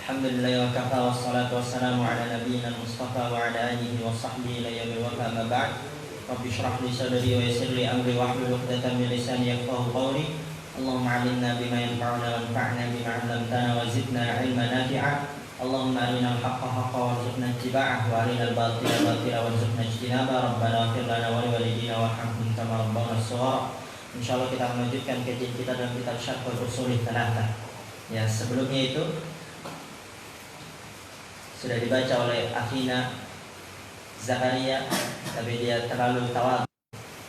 Alhamdulillah wa kafa wa salatu wassalamu ala nabiyyina al-mustafa wa ala alihi wa sahbihi ila yaumil wafa ma ba'd. Rabbi shrah li sadri wa yassir li amri wa hlul 'uqdatam min lisani yafqahu qawli. Allahumma 'allimna bima yanfa'una wanfa'na bima 'allamtana wa zidna 'ilman nafi'a. Allahumma arina al-haqqa haqqan warzuqna ittiba'ah wa arina al-batila batila warzuqna ijtinabah. Rabbana ighfir lana wa li walidina warhamhum kama rabbawna shaghira. Insyaallah kita melanjutkan kajian kita dalam kitab Syarh Ushul Tsalatsa. Ya, sebelumnya itu sudah dibaca oleh akhina Zakaria, tapi dia terlalu tawadhu,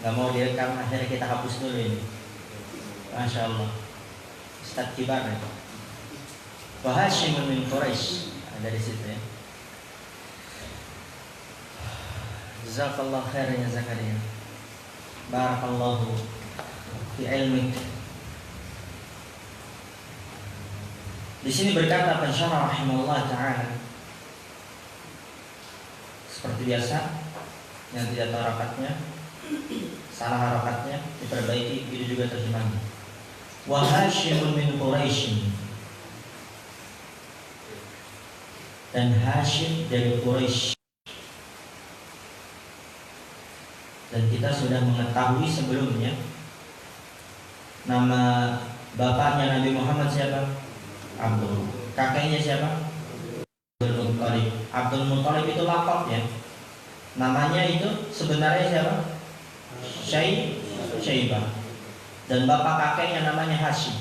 nggak mau direkam, akhirnya kita hapus dulu ini. Masya Allah, Ustaz Kibar itu. Wa Hashimun min Quraisy, dari situ ya. Jazakallah khairan ya Zakaria. Barakallahu fi ilmik. Di sini berkata pensyarah rahimahullah ta'ala, seperti biasa, yang tidak tahu harakatnya, salah harakatnya diperbaiki, itu juga terjemahnya. Wa Hashimun min Quraisy, dan Hashim dari Quraisy. Dan kita sudah mengetahui sebelumnya nama bapaknya Nabi Muhammad siapa? Abdul. Kakeknya siapa? Abdul Muttalib. Abdul Muttalib itu lakop ya. Namanya itu sebenarnya siapa? Syaibah. Dan bapak kakeknya namanya Hashim.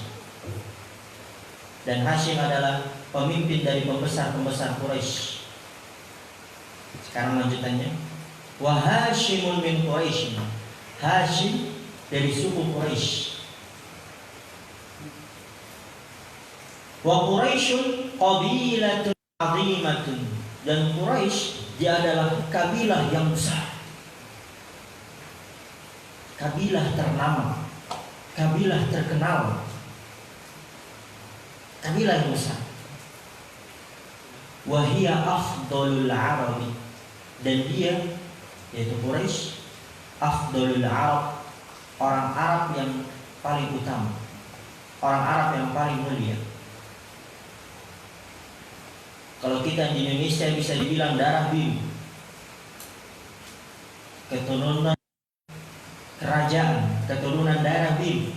Dan Hashim adalah pemimpin dari pembesar-pembesar Quraisy. Sekarang lanjutannya. Wa Hashimun min Quraisy. Hashim dari suku Quraisy. Wa Quraisyun qabilatun 'azimatun, dan Quraisy dia adalah kabilah yang besar, kabilah ternama, kabilah terkenal, kabilah yang besar. Wa hiya afdalul arabi, dan dia yaitu Quraisy afdalul arab, orang Arab yang paling utama, orang Arab yang paling mulia. Kalau kita di Indonesia bisa dibilang darah biru, keturunan kerajaan, keturunan darah biru,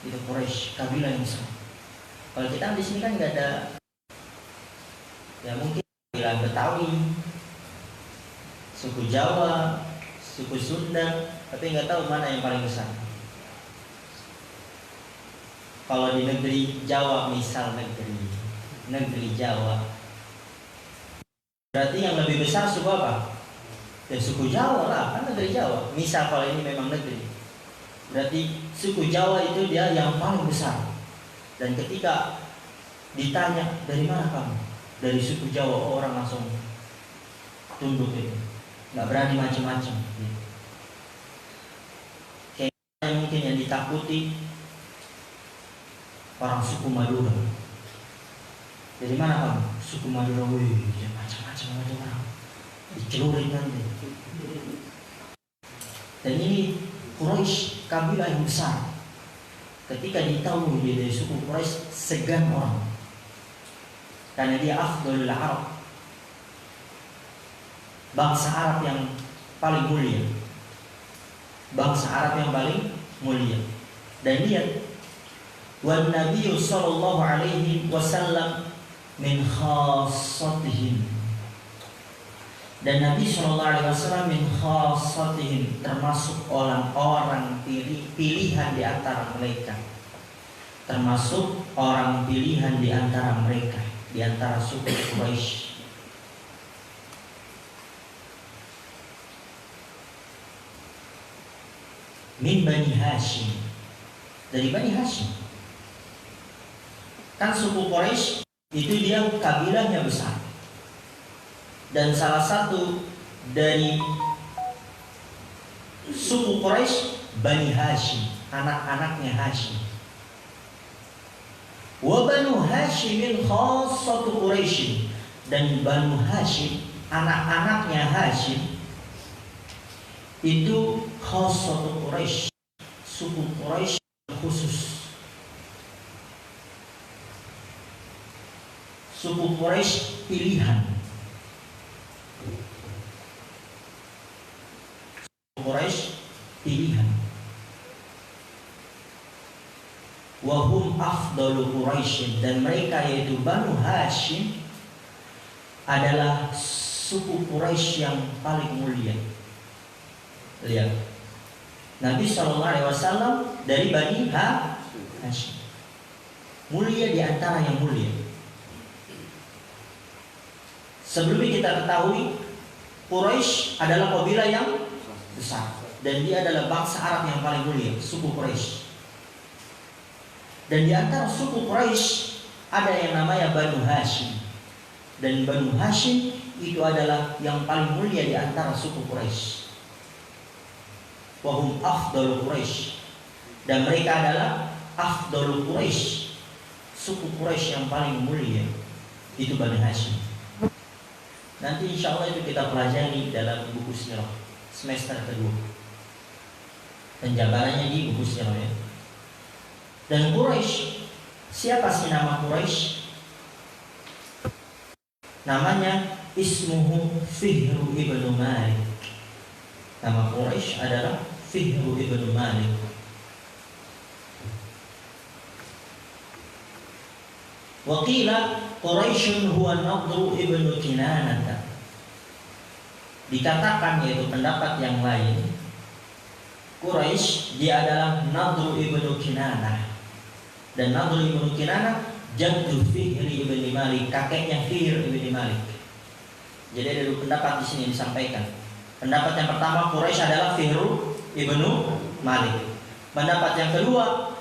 itu Quraisy, kabilah yang besar. Kalau kita di sini kan nggak ada, ya mungkin kabilah Betawi, suku Jawa, suku Sunda, tapi nggak tahu mana yang paling besar. Kalau di negeri Jawa, misal negeri Jawa, berarti yang lebih besar suku apa? Ya suku Jawa lah, kan negeri Jawa. Misal kalau ini memang negeri, berarti suku Jawa itu dia yang paling besar. Dan ketika ditanya dari mana kamu, dari suku Jawa, orang langsung tunduk itu, nggak berani macam-macam. Kayak mungkin yang ditakuti orang suku Madura. Dari mana kamu? Suku Madura. Wih, macam-macam orang, dicelurin nanti. Dan ini Quraisy, kabilah yang besar. Ketika ditahu dia dari suku Quraisy, segan orang, karena dia afdalul Arab, bangsa Arab yang paling mulia, bangsa Arab yang paling mulia. Dan lihat, wan Nabi sallallahu alaihi wasallam min khassatihim, dan Nabi SAW min khassatihim, termasuk orang-orang pilihan di antara mereka, termasuk orang pilihan di antara mereka, di antara suku Quraisy. Min Bani Hashim, dari Bani Hashim. Kan suku Quraisy itu dia kabilahnya besar, dan salah satu dari suku Quraisy Bani Hashim, anak-anaknya Hashim. Wa Banu Hashimin khassatu Quraisy, dan Banu Hashim, anak-anaknya Hashim itu khassatu Quraisy, suku Quraisy khusus. suku Quraisy pilihan. Suku Quraisy pilihan. Wahum afdalu Quraisy, dan mereka yaitu Banu Hashim adalah suku Quraisy yang paling mulia. Lihat, Nabi SAW dari Bani Hashim, mulia di antara yang mulia. Sebelumnya kita ketahui Quraisy adalah kabilah yang besar, dan dia adalah bangsa Arab yang paling mulia, suku Quraisy. Dan di antara suku Quraisy ada yang namanya Banu Hashim, dan Banu Hashim itu adalah yang paling mulia di antara suku Quraisy. Wahum afdalu Quraisy, dan mereka adalah afdalu Quraisy, suku Quraisy yang paling mulia itu Banu Hashim. Nanti insya Allah itu kita pelajari dalam buku sirah semester kedua, penjabarannya di buku sirah ya. Dan Quraisy, siapa sih nama Quraisy? Namanya ismuhu Fihru ibnu Malik. Nama Quraisy adalah Fihru ibnu Malik. Waqila Quraisyun huwa Nadru ibnu Kinanah. Dikatakan, yaitu pendapat yang lain, Quraisy dia adalah Nadru ibnu Kinanah. Dan Nadru ibnu Kinanah jaddu Fihri ibnu Malik, kakeknya Fihr ibnu Malik. Jadi ada dua pendapat di sini disampaikan. Pendapat yang pertama, Quraisy adalah Fihru ibnu Malik. Pendapat yang kedua,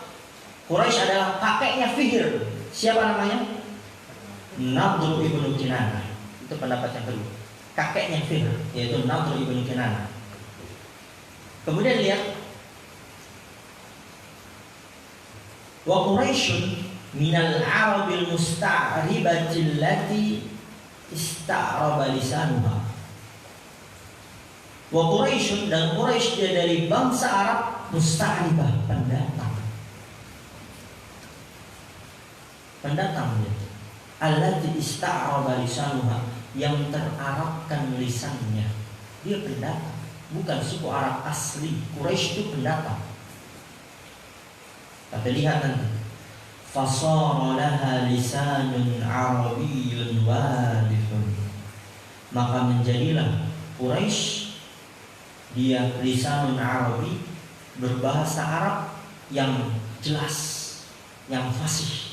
Quraisy adalah kakeknya Fihr. Siapa namanya? Nadru ibnu Kinanah. Itu pendapat yang kedua. Kakeknya Fihr, yaitu Nadru ibnu Kinanah. Kemudian lihat, wa Quraisyun minal Arabil musta'ribati allati ista'raba lisanuha. Wa Quraisyun, dan Quraisy dia dari bangsa Arab musta'ribah, pendatang. Pendatang dia. Allati ista'raba lisanuha, yang terarabkan lisannya. Dia pendatang, bukan suku Arab asli. Quraisy itu pendatang. Tapi lihat nanti, fasara laha lisanun arabiyyun wadihun, maka menjadilah Quraisy dia lisanun arabi, berbahasa Arab yang jelas, yang fasih.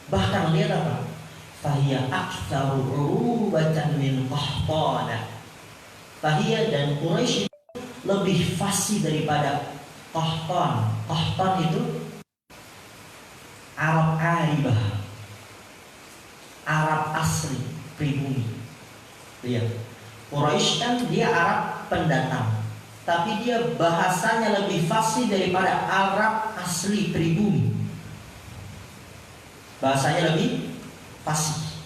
Bahkan lihat apa? Fahiya aktsaru urubatan min Qahtana. Fahiya, dan Quraisy lebih fasih daripada Qahtan. Qahtan itu Arab Aribah, Arab asli, pribumi. Lihat, Quraisy kan dia Arab pendatang, tapi dia bahasanya lebih fasih daripada Arab asli pribumi. Bahasanya lebih fasih.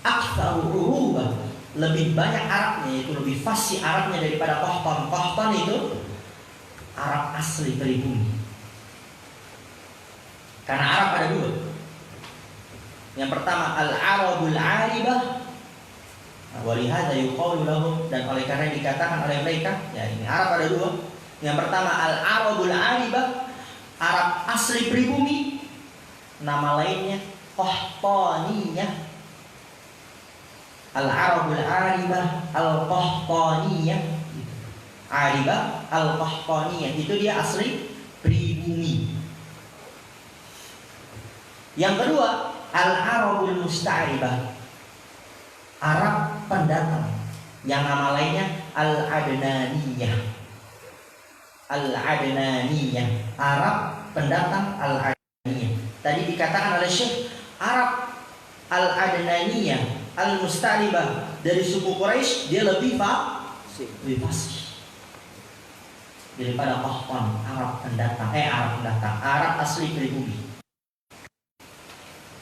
Aktsaru urubah, lebih banyak Arabnya, yaitu lebih fasih Arabnya daripada Qahtan. Qahtan itu Arab asli pribumi. Karena Arab ada dua. Yang pertama al-Arabul Aribah, walihada yuqalu lahum, dan oleh karena dikatakan oleh mereka, ya ini Arab ada dua. Yang pertama al-Arabul Aribah, Arab asli pribumi. Nama lainnya Qahtaniyah. Al-Arabul Aribah al-Qahtaniyah. Aribah al-Qahtaniyah, itu dia asli pribumi. Yang kedua, Al-Arabul Musta'ribah, Arab pendatang, yang nama lainnya Al-Adnaniyah. Al-Adnaniyah, Arab pendatang Al-Adnaniyah. Tadi dikatakan oleh Syekh, Arab Al-Adnaniyah Al-Musta'ribah dari suku Quraisy, dia lebih fasih daripada Qahtan, Arab pendatang, Arab asli pribumi.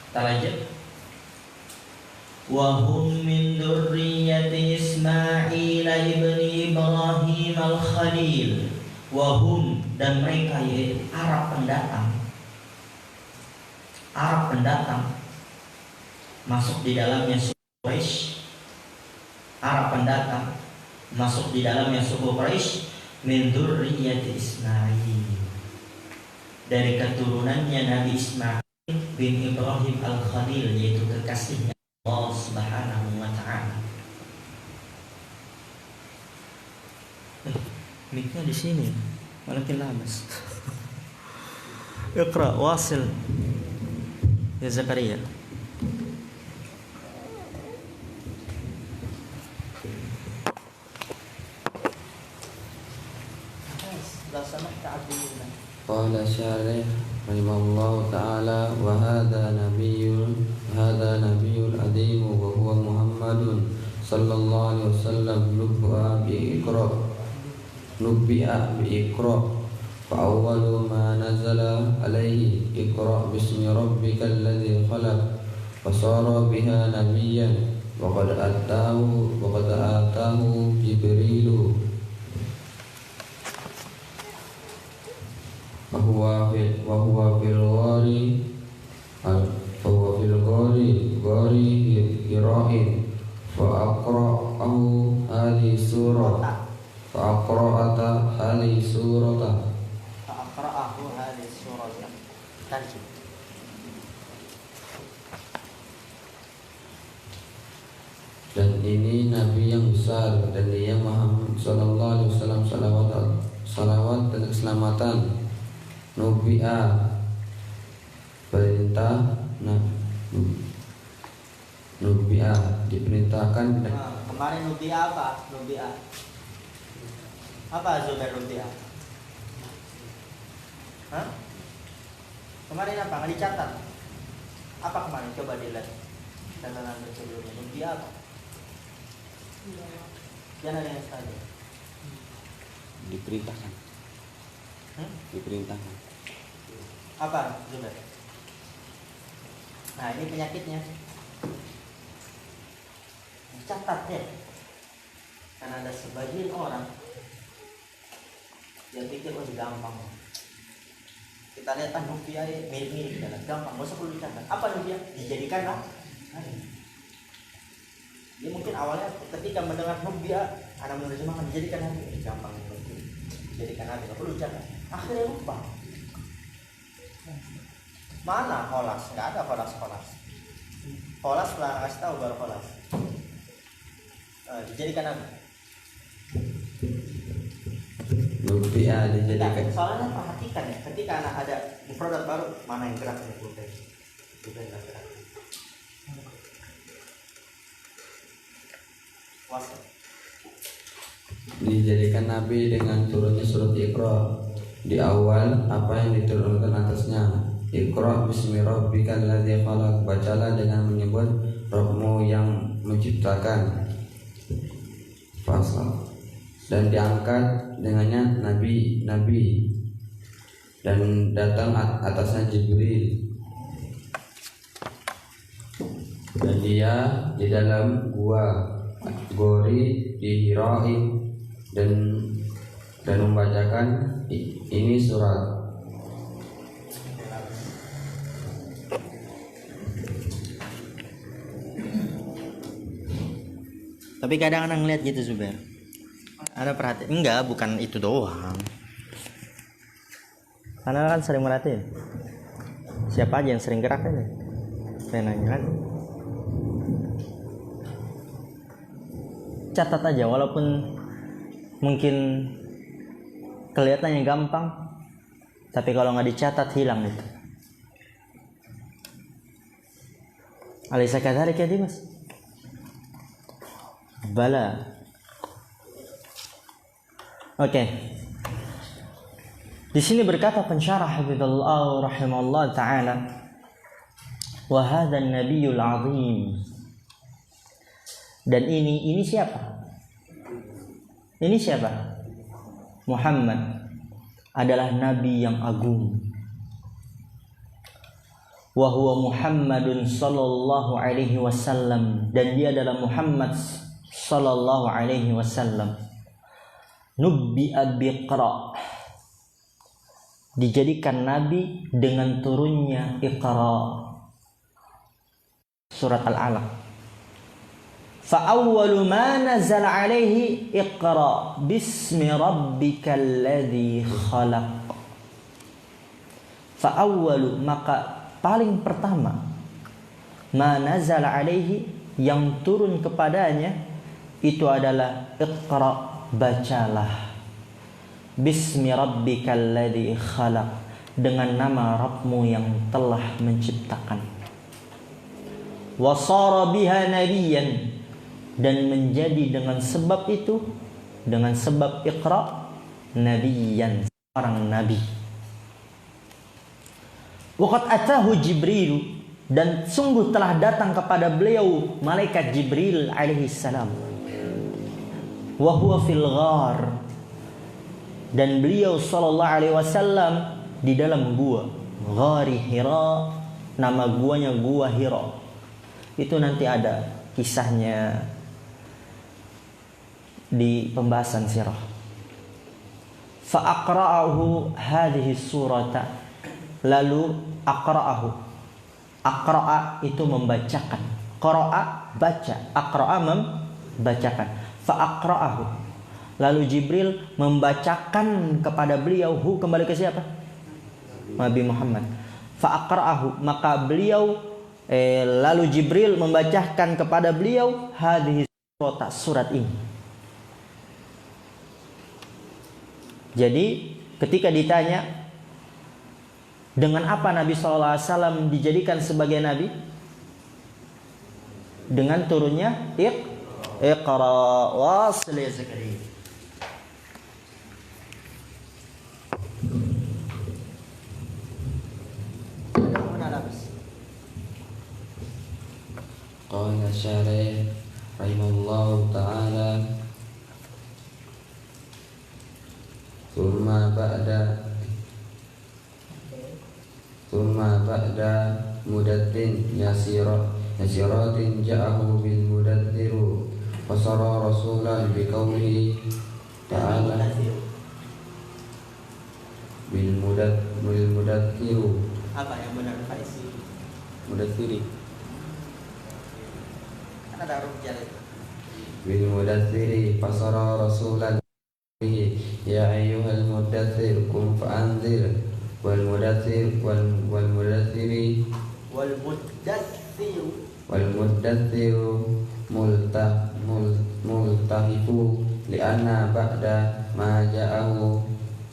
Kita lanjut. Wa hum min dzurriyyati Ismail ibni Ibrahim al-Khalil. Wa hum, dan mereka yaitu Arab pendatang. Arab pendatang masuk di dalamnya suku Quraisy, Arab pendatang masuk di dalamnya suku Quraisy, min dzurriyyati Ismail, dari keturunannya Nabi Ismail bin Ibrahim al-Khalil, yaitu kekasihnya Allah Subhanahu wa taala. Mic-nya di sini, makin lamas. Iqra wasil ya Zakaria. Qala syarih rahimahullah ta'ala wa hadha nabiyyul adim wa huwa Muhammadun sallallahu alaihi wasallam nubbi'a bi iqra fa awwalu ma nazala alaihi iqra bismi rabbikal ladzi khalaq fa sara biha nabiyyan wa qad atahu Jibrilu wa huwa fil ghari hira'in fa aqra'ahu hadhihi surata dan ini Nabi yang besar dan dia Muhammad sallallahu alaihi wasallam salawat dan keselamatan. Nubi'a perintah Nubi'a diperintahkan. Kemarin Nubi'a apa? Apa Zubair Nubi'a? Kemarin apa? Nggak dicatat. Apa kemarin? Coba dilihat catatan sebelumnya. Nubi'a apa? Jangan ada yang salah. Diperintahkan. Apa Zubair? Nah, ini penyakitnya. Catat ya. Karena ada sebagian orang yang pikir gampang. Kita lihat Nubi'a mirip-mirip dalam gampang, nggak usah perlu dicatat. Apa Nubi'a? Dijadikan lah. Dia mungkin awalnya ketika mendengar Nubi'a, anak menerjemahkan dijadikan nabi, gampang dijadikan nabi, nggak perlu dicatat. Akhirnya lupa. Mana kholas? Nggak ada kholas. Kholas setelah kasih tahu baru kholas. Dijadikan nabi. Nubi'a dijadikan. Soalnya perhatikan ya, ketika anak ada mufradat baru, mana yang gerak nih bukan gerak. Puasa. Dijadikan nabi dengan turunnya surat Iqra. Di awal apa yang diturunkan atasnya, Iqra bismi rabbikal ladzi khalaq, bacalah dengan menyebut Rabbmu yang menciptakan. Fasal. Dan diangkat dengannya nabi dan datang atasnya Jibril, dan dia di dalam gori di Hira'in dan membacakan ini surat. Tapi kadang anak ngeliat gitu Zubair. Ada perhatian? Enggak, bukan itu doang. Karena kan sering merhatiin. Siapa aja yang sering gerak ini? Saya nanya kan. Catat aja, walaupun mungkin kelihatannya gampang, tapi kalau nggak dicatat hilang itu. Alaysa kadzalika ya Dimas? Bala. Oke. Di sini berkata pensyarah hafizallahu rahimahullah taala, wa hadzal nabiyul azim. Dan ini siapa? Ini siapa? Muhammad adalah nabi yang agung. Wa huwa Muhammadun sallallahu alaihi wasallam, dan dia adalah Muhammad sallallahu alaihi wasallam. Nubbi'a biqra, dijadikan nabi dengan turunnya Iqra. surat Al-Alaq. Fa awwalu ma nazala alaihi iqra bismi rabbikal ladzi khalaq. Fa awwalu, maka paling pertama, ma nazala alaihi, yang turun kepadanya itu adalah iqra, bacalah, bismi rabbikal ladzi khalaq, dengan nama Rabbmu yang telah menciptakan. Wa sara biha nabiyyan, dan menjadi dengan sebab itu, dengan sebab iqra, nabiyyan, seorang nabi. Waqad atahu Jibril, dan sungguh telah datang kepada beliau malaikat Jibril alaihi salam. Wa huwa fil ghar, dan beliau sallallahu alaihi wasallam di dalam gua, Ghari Hira, nama guanya gua Hira. Itu nanti ada kisahnya di pembahasan sirah. Fa aqra'ahu hadhihi surata, lalu aqra'ahu, aqra'a itu membacakan, qara'a baca, aqra'a membacakan. Fa aqra'ahu, lalu Jibril membacakan kepada beliau, kembali ke siapa? Nabi Muhammad. Fa aqra'ahu, maka beliau lalu Jibril membacakan kepada beliau hadhihi surata, surat ini. Jadi ketika ditanya dengan apa Nabi SAW dijadikan sebagai Nabi, dengan turunnya Iqra wasl ya Zakaria. Qala syarih rahimahullahu ta'ala, Thumma ba'da mudatin yasiratin ja'ahu bil mudathiru fasara rasulan biqaulihi ta'ala bil mudathiru. Apa yang benar Faiz? Mudathiri. Kan ada huruf jar itu. Bil mudathiri fasara rasulan ya ayyuhal mudaththir qum fa'anzir wal mudaththir wal mudaththiri wal mudaththir multahifu li'anna ba'da ma ja'ahu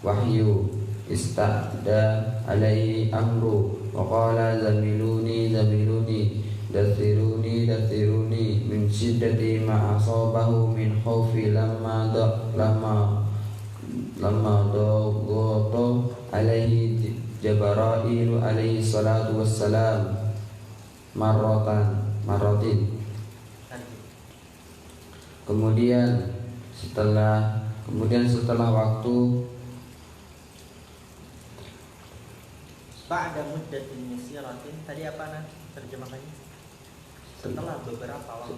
wahyu ista'da alaihi amru wa qala zamiluni dathiruni min shiddati ma asabahu min khawfi lamma daghato alaihi Jibril alaihi salatu wassalam marratin. Kemudian setelah waktu ba'da muddatin yasiratin, tadi apa nah terjemahannya?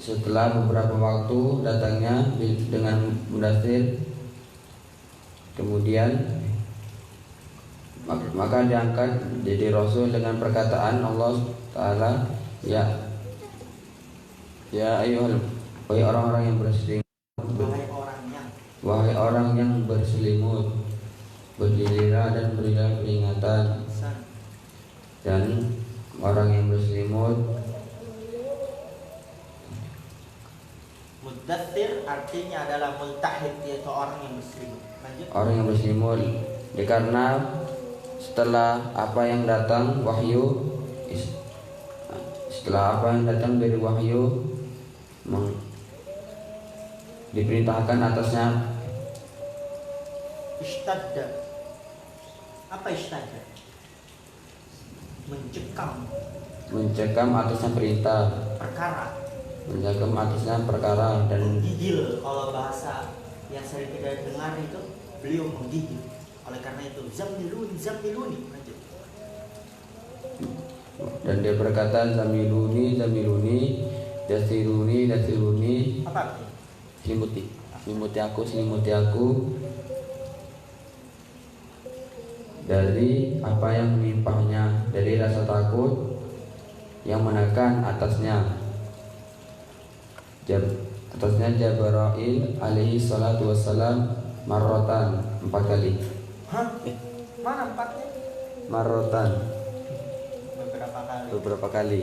Setelah beberapa waktu datangnya dengan mudaththir, kemudian maka diangkat jadi rasul dengan perkataan Allah Ta'ala, ya ayyuhal, wahai orang-orang yang berselimut, wahai orang yang berselimut, berdirilah dan berilah peringatan. Dan orang yang berselimut, mudaththir artinya adalah multahid, yaitu orang yang berselimut. Orang yang berselimut, karena setelah apa yang datang dari wahyu diperintahkan atasnya ishtadda. Apa ishtadda? Mencekam atasnya perintah, perkara, mencekam atasnya perkara, dan menggigil. Kalau bahasa yang sering kita dengar itu, beliau menggigil. Oleh karena itu zamiluni. Dan dia berkata zamiluni, dathiruni. Apa artinya? Selimuti aku dari apa yang menimpahnya, dari rasa takut yang menekan atasnya. Atasnya Jibril alaihi salatu wassalam marrotan 4 kali. Hah? Mana 4-nya? Marrotan Beberapa kali. beberapa kali.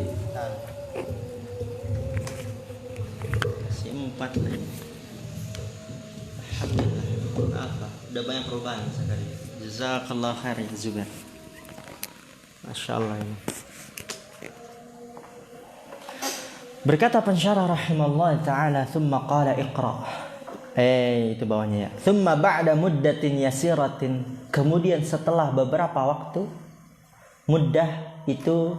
Si 4 lagi. Alhamdulillah. Apa? Udah banyak perubahan sekali. Jazakallah khair ya Zubair. Masya Allah ini. Berkata pensyarah rahimahullah ta'ala, thumma qala iqra. Itu bawahnya ya. Thumma ba'da muddatin yasiratin. Kemudian setelah beberapa waktu. Muddah itu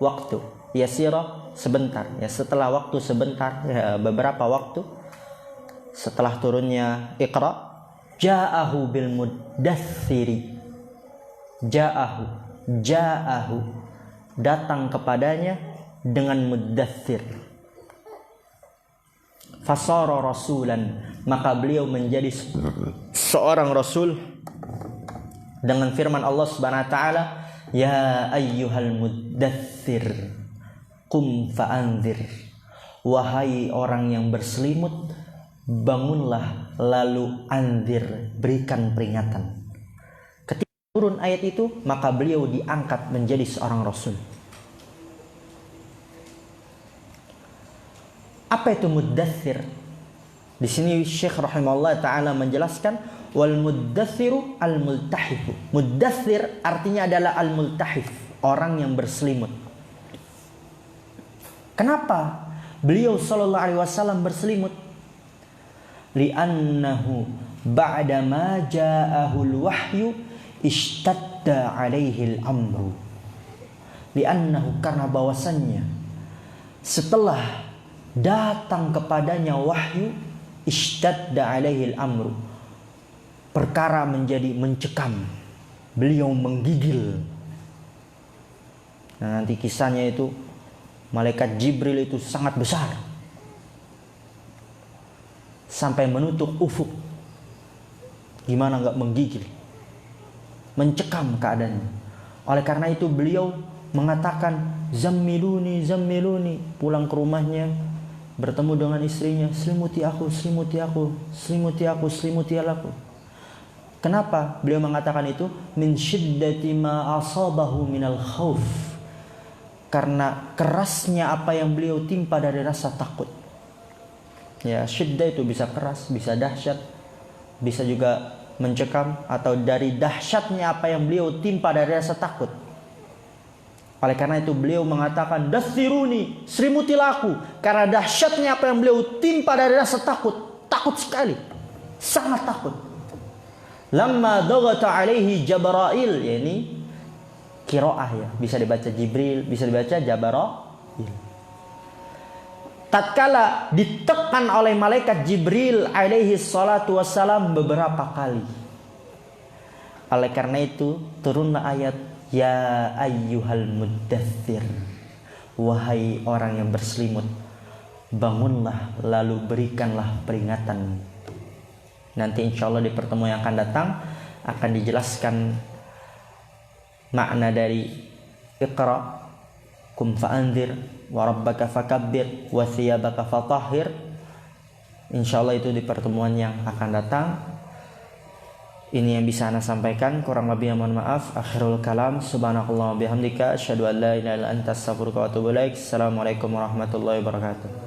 waktu. Yasirah sebentar. Ya, setelah waktu sebentar. Ya, beberapa waktu. Setelah turunnya iqra. Ja'ahu bil muddathiri. Ja'ahu. Datang kepadanya dengan muddathir. Fasara rasulan, maka beliau menjadi seorang rasul dengan firman Allah Subhanahu wa taala, ya ayyuhal muddathir qum fa'anzir. Wahai orang yang berselimut, bangunlah lalu anzir, berikan peringatan. Ketika turun ayat itu, maka beliau diangkat menjadi seorang rasul. Apa itu muddathir? Di sini Syekh rahimahullah taala menjelaskan wal muddathiru al multahif. Muddathir artinya adalah al multahif, orang yang berselimut. Kenapa beliau sallallahu alaihi wasallam berselimut? Li'annahu ba'da ma ja'ahul wahyu ishtadda alaihi al-amru. Li'annahu, karena bahwasannya setelah datang kepadanya wahyu, ishtadda alaihi al-amru, perkara menjadi mencekam, beliau menggigil. Nah, nanti kisahnya itu malaikat Jibril itu sangat besar sampai menutup ufuk. Gimana nggak menggigil, mencekam keadaannya. Oleh karena itu beliau mengatakan zammiluni, pulang ke rumahnya, bertemu dengan istrinya, selimuti aku. Kenapa beliau mengatakan itu? Min syiddati ma asabahu minal khauf. Karena kerasnya apa yang beliau timpa dari rasa takut. Ya, syiddah itu bisa keras, bisa dahsyat, bisa juga mencekam, atau dari dahsyatnya apa yang beliau timpa dari rasa takut. Oleh karena itu beliau mengatakan dathiruni, selimutilah aku, karena dahsyatnya apa yang beliau timpa dari rasa takut sekali, sangat takut. Lamma daghata alaihi Jibril, yakni qiraah ya, bisa dibaca Jibril, bisa dibaca Jabrail. Tatkala ditekan oleh malaikat Jibril alaihi salatu wassalam beberapa kali. Oleh karena itu turunlah ayat ya ayyuhal muddathir, wahai orang yang berselimut, bangunlah lalu berikanlah peringatan. Nanti insya Allah di pertemuan yang akan datang akan dijelaskan makna dari iqra, kum fa'anzir, wa rabbaka fakabbir, wa thiyabaka fatahhir. Insya Allah itu di pertemuan yang akan datang. Ini yang bisa Ana sampaikan, kurang lebih mohon maaf. Akhirul kalam, subhanakallah wa bihamdika, asyhadu an la ilaha illa anta, astaghfiruka wa atubu ilaik. Assalamualaikum warahmatullahi wabarakatuh.